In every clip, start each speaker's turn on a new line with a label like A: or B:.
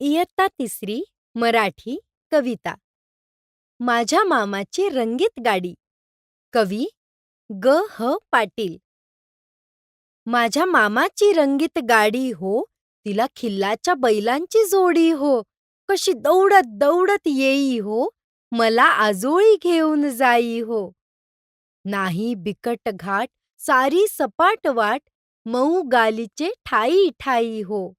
A: इयत्ता तिसरी मराठी कविता. माझ्या मामाची रंगीत गाडी. कवी ग. पाटील. माझ्या मामाची रंगीत गाडी हो, तिला खिल्लाच्या बैलांची जोडी हो. कशी दौडत दौडत येई हो, मला आजोळी घेऊन जाई हो. नाही बिकट घाट, सारी सपाट वाट, मऊ गालीचे ठाई ठाई हो.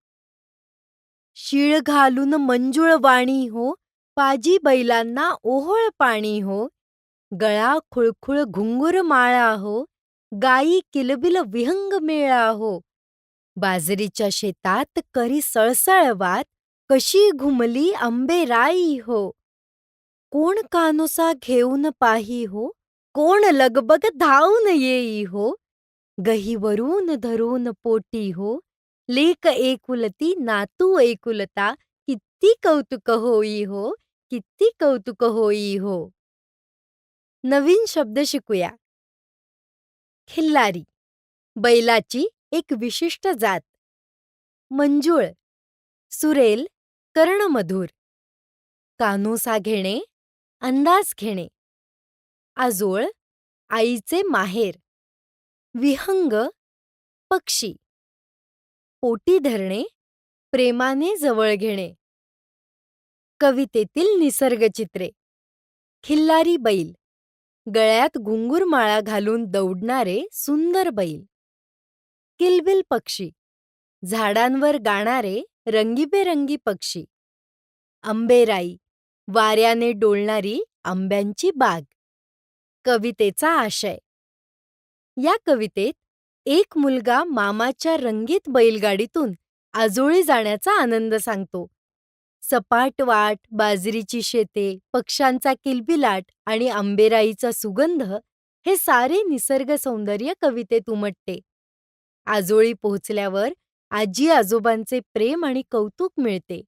A: शीळ घालून मंजुळ वाणी हो, पाजी बैलांना ओहोळ पाणी हो. गळा खुळखुळ घुंगूर माळा हो, गायी किलबिल विहंग मेळा हो. बाजरीच्या शेतात करी सळसळवात, कशी घुमली आंबेराई हो. कोण कानोसा घेऊन पाही हो, कोण लगबग धावून येई हो. गहीवरून धरून पोटी हो, लेक एकुलती नातू एकुलता, किती कौतुक होई हो, किती कौतुक होई हो. नवीन शब्द शिकूया. खिल्लारी, बैलाची एक विशिष्ट जात. मंजुळ, सुरेल, कर्णमधुर. कानोसा घेणे, अंदाज घेणे. आजोळ, आईचे माहेर. विहंग, पक्षी. पोटी धरणे, प्रेमाने जवळ घेणे. कवितेतील निसर्गचित्रे. खिल्लारी बैल, गळ्यात घुंगूरमाळा घालून दौडणारे सुंदर बैल. किलबिल पक्षी, झाडांवर गाणारे रंगीबेरंगी पक्षी. आंबेराई, वाऱ्याने डोलणारी आंब्यांची बाग. कवितेचा आशय. या कवितेत एक मुलगा मामाच्या रंगीत बैलगाडीतून आजोळी जाण्याचा आनंद सांगतो. सपाट वाट, बाजरीची शेते, पक्ष्यांचा किलबिलाट आणि आंबेराईचा सुगंध हे सारे निसर्ग सौंदर्य कवितेत उमटते. आजोळी पोहोचल्यावर आजी आजोबांचे प्रेम आणि कौतुक मिळते.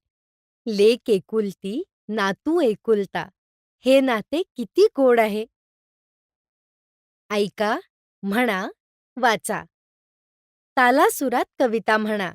A: लेक एकुलती, नातू एकुलता, हे नाते किती गोड आहे. ऐका, म्हणा, वाचा. तालासुरात कविता म्हणा.